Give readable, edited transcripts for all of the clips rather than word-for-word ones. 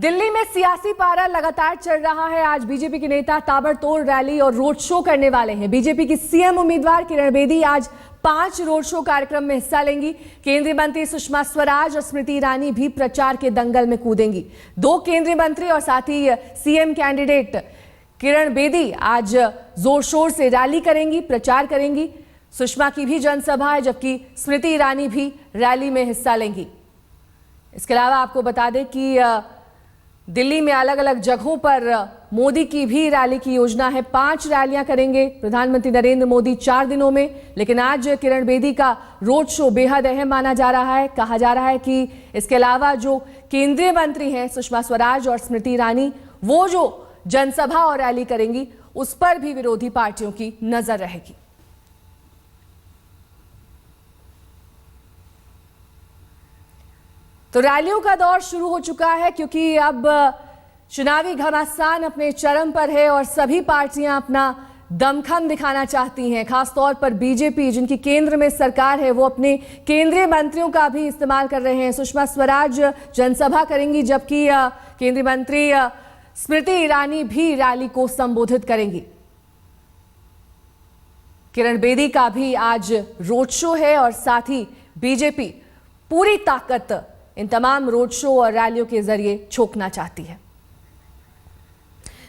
दिल्ली में सियासी पारा लगातार चल रहा है। आज बीजेपी के नेता ताबड़तोड़ रैली और रोड शो करने वाले हैं। बीजेपी की सीएम उम्मीदवार किरण बेदी आज 5 रोड शो कार्यक्रम में हिस्सा लेंगी। केंद्रीय मंत्री सुषमा स्वराज और स्मृति ईरानी भी प्रचार के दंगल में कूदेंगी। 2 केंद्रीय मंत्री और साथ ही सीएम कैंडिडेट किरण बेदी आज जोर शोर से रैली करेंगी, प्रचार करेंगी। सुषमा की भी जनसभा है, जबकि स्मृति ईरानी भी रैली में हिस्सा लेंगी। इसके अलावा आपको बता दें कि दिल्ली में अलग अलग जगहों पर मोदी की भी रैली की योजना है। 5 रैलियां करेंगे प्रधानमंत्री नरेंद्र मोदी 4 दिनों में। लेकिन आज किरण बेदी का रोड शो बेहद अहम माना जा रहा है। कहा जा रहा है कि इसके अलावा जो केंद्रीय मंत्री हैं सुषमा स्वराज और स्मृति ईरानी, वो जो जनसभा और रैली करेंगी उस पर भी विरोधी पार्टियों की नजर रहेगी। तो रैलियों का दौर शुरू हो चुका है, क्योंकि अब चुनावी घमासान अपने चरम पर है और सभी पार्टियां अपना दमखम दिखाना चाहती हैं। खासतौर पर बीजेपी, जिनकी केंद्र में सरकार है, वो अपने केंद्रीय मंत्रियों का भी इस्तेमाल कर रहे हैं। सुषमा स्वराज जनसभा करेंगी, जबकि केंद्रीय मंत्री स्मृति ईरानी भी रैली को संबोधित करेंगी। किरण बेदी का भी आज रोड शो है और साथ ही बीजेपी पूरी ताकत इन तमाम रोड शो और रैलियों के जरिए झोंकना चाहती है।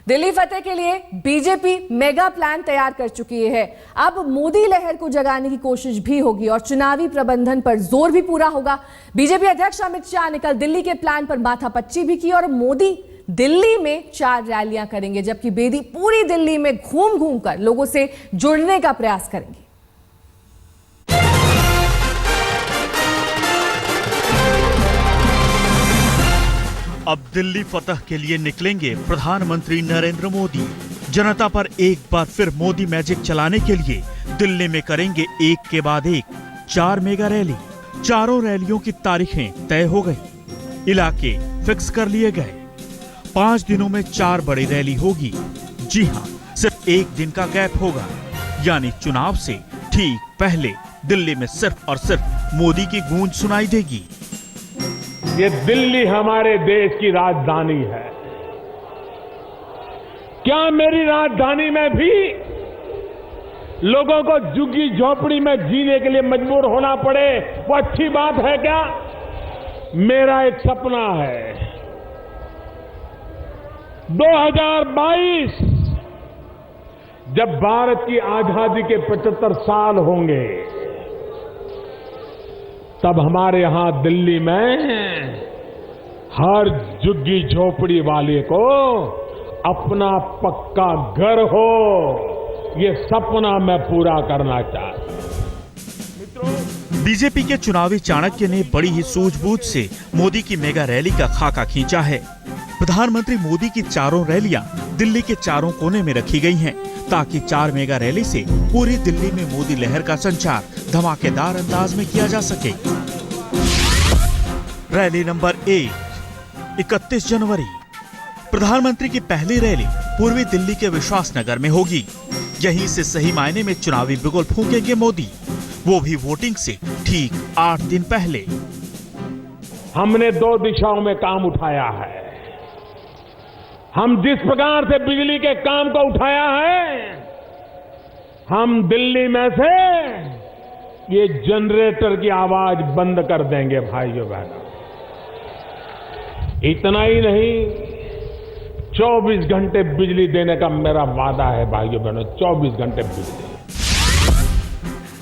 दिल्ली फतेह के लिए बीजेपी मेगा प्लान तैयार कर चुकी है। अब मोदी लहर को जगाने की कोशिश भी होगी और चुनावी प्रबंधन पर जोर भी पूरा होगा। बीजेपी अध्यक्ष अमित शाह ने कल दिल्ली के प्लान पर माथापच्ची भी की और मोदी दिल्ली में 4 रैलियां करेंगे, जबकि बेदी पूरी दिल्ली में घूम घूम कर लोगों से जुड़ने का प्रयास करेंगे। अब दिल्ली फतह के लिए निकलेंगे प्रधानमंत्री नरेंद्र मोदी। जनता पर एक बार फिर मोदी मैजिक चलाने के लिए दिल्ली में करेंगे एक के बाद एक 4 मेगा रैली। चारों रैलियों की तारीखें तय हो गई, इलाके फिक्स कर लिए गए। 5 दिनों में 4 बड़ी रैली होगी। जी हाँ, सिर्फ एक दिन का गैप होगा, यानी चुनाव से ठीक पहले दिल्ली में सिर्फ और सिर्फ मोदी की गूंज सुनाई देगी। ये दिल्ली हमारे देश की राजधानी है। क्या मेरी राजधानी में भी लोगों को झुग्गी झोपड़ी में जीने के लिए मजबूर होना पड़े, वो अच्छी बात है क्या? मेरा एक सपना है 2022 जब भारत की आजादी के 75 साल होंगे, तब हमारे यहां दिल्ली में हर झुग्गी झोपड़ी वाले को अपना पक्का घर हो। ये सपना मैं पूरा करना चाहता हूं। बीजेपी के चुनावी चाणक्य ने बड़ी ही सूझबूझ से मोदी की मेगा रैली का खाका खींचा है। प्रधानमंत्री मोदी की चारों रैलियां दिल्ली के चारों कोने में रखी गई हैं, ताकि 4 मेगा रैली से पूरी दिल्ली में मोदी लहर का संचार धमाकेदार अंदाज में किया जा सके। रैली नंबर 1 31 जनवरी। प्रधानमंत्री की पहली रैली पूर्वी दिल्ली के विश्वास नगर में होगी। यहीं से सही मायने में चुनावी बिगुल फूंकेंगे मोदी, वो भी वोटिंग से ठीक 8 दिन पहले। हमने 2 दिशाओं में काम उठाया है। हम जिस प्रकार से बिजली के काम को उठाया है, हम दिल्ली में से ये जनरेटर की आवाज बंद कर देंगे भाइयों बहनों। इतना ही नहीं, 24 घंटे बिजली देने का मेरा वादा है भाइयों बहनों, 24 घंटे बिजली।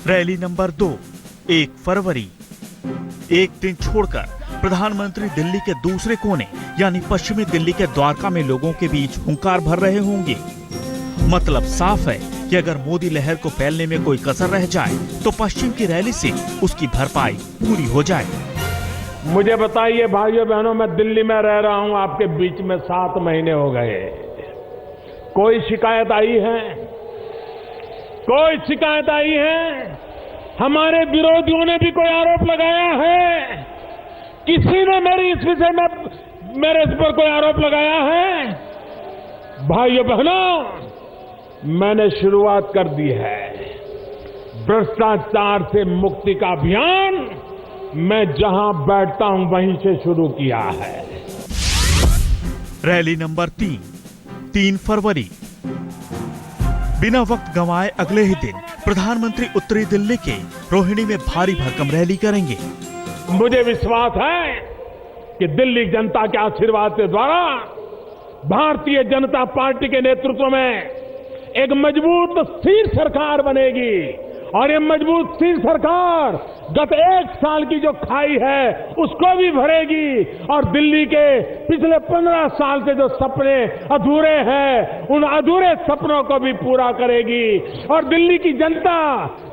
रैली नंबर 2 1 फरवरी। एक दिन छोड़कर प्रधानमंत्री दिल्ली के दूसरे कोने यानी पश्चिमी दिल्ली के द्वारका में लोगों के बीच हुंकार भर रहे होंगे। मतलब साफ है कि अगर मोदी लहर को फैलने में कोई कसर रह जाए तो पश्चिम की रैली से उसकी भरपाई पूरी हो जाए। मुझे बताइए भाइयों बहनों, मैं दिल्ली में रह रहा हूं आपके बीच में 7 महीने हो गए। कोई शिकायत आई है? कोई शिकायत आई है? हमारे विरोधियों ने भी कोई आरोप लगाया है? किसी ने मेरी इस विषय में मेरे पर कोई आरोप लगाया है? भाइयों बहनों, मैंने शुरुआत कर दी है। भ्रष्टाचार से मुक्ति का अभियान मैं जहां बैठता हूं वहीं से शुरू किया है। रैली नंबर 3 फरवरी। बिना वक्त गंवाए अगले ही दिन प्रधानमंत्री उत्तरी दिल्ली के रोहिणी में भारी भरकम रैली करेंगे। मुझे विश्वास है कि दिल्ली जनता के आशीर्वाद के द्वारा भारतीय जनता पार्टी के नेतृत्व में एक मजबूत स्थिर सरकार बनेगी और ये मजबूत स्थिर सरकार गत 1 साल की जो खाई है उसको भी भरेगी और दिल्ली के पिछले 15 साल के जो सपने अधूरे हैं उन अधूरे सपनों को भी पूरा करेगी और दिल्ली की जनता,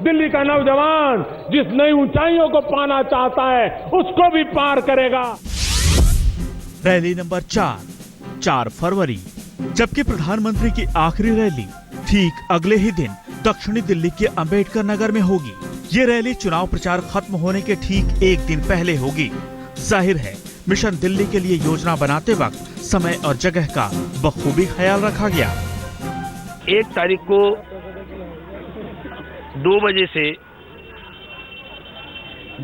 दिल्ली का नौजवान जिस नई ऊंचाइयों को पाना चाहता है उसको भी पार करेगा। रैली नंबर 4 फरवरी। जबकि प्रधानमंत्री की आखिरी रैली ठीक अगले ही दिन दक्षिणी दिल्ली के अंबेडकर नगर में होगी। ये रैली चुनाव प्रचार खत्म होने के ठीक एक दिन पहले होगी। जाहिर है मिशन दिल्ली के लिए योजना बनाते वक्त समय और जगह का बखूबी ख्याल रखा गया। 1 तारीख को 2 बजे से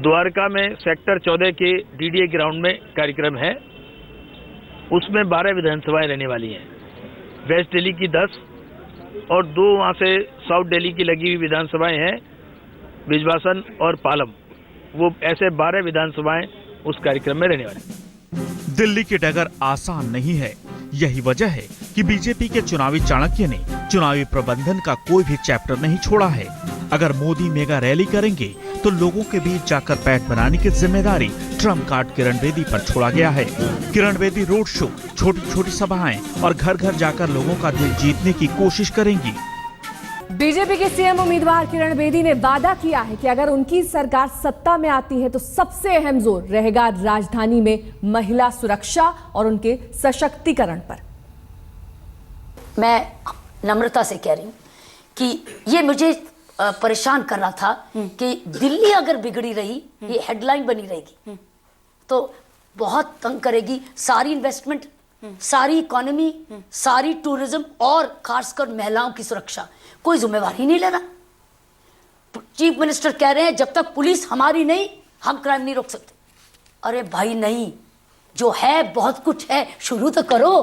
द्वारका में सेक्टर 14 के डीडीए ग्राउंड में कार्यक्रम है। उसमें 12 विधानसभाएं रहने वाली हैं। वेस्ट दिल्ली की 10 और 2 वहां से साउथ दिल्ली की लगी हुई विधानसभाएं हैं, बिजवासन और पालम। वो ऐसे 12 विधानसभाएं उस कार्यक्रम में रहने वाली। दिल्ली की डगर आसान नहीं है। यही वजह है कि बीजेपी के चुनावी चाणक्य ने चुनावी प्रबंधन का कोई भी चैप्टर नहीं छोड़ा है। अगर मोदी मेगा रैली करेंगे तो लोगों के बीच जाकर पैठ बनाने की जिम्मेदारी ट्रम्प कार्ड किरण बेदी पर छोड़ा गया है। किरण बेदी रोड शो, छोटी छोटी सभाएं और घर घर जाकर लोगों का दिल जीतने की कोशिश करेंगी। बीजेपी के सीएम उम्मीदवार किरण बेदी ने वादा किया है कि अगर उनकी सरकार सत्ता में आती है तो सबसे अहम जोर रहेगा राजधानी में महिला सुरक्षा और उनके सशक्तिकरण पर। मैं नम्रता से कह रही हूं कि ये मुझे परेशान कर रहा था कि दिल्ली अगर बिगड़ी रही, ये हेडलाइन बनी रहेगी तो बहुत तंग करेगी सारी इन्वेस्टमेंट, सारी इकोनॉमी, सारी टूरिज्म और खासकर महिलाओं की सुरक्षा। कोई जिम्मेवारी नहीं ले रहा। चीफ मिनिस्टर कह रहे हैं जब तक पुलिस हमारी नहीं हम क्राइम नहीं रोक सकते। अरे भाई नहीं, जो है बहुत कुछ है, शुरू तो करो।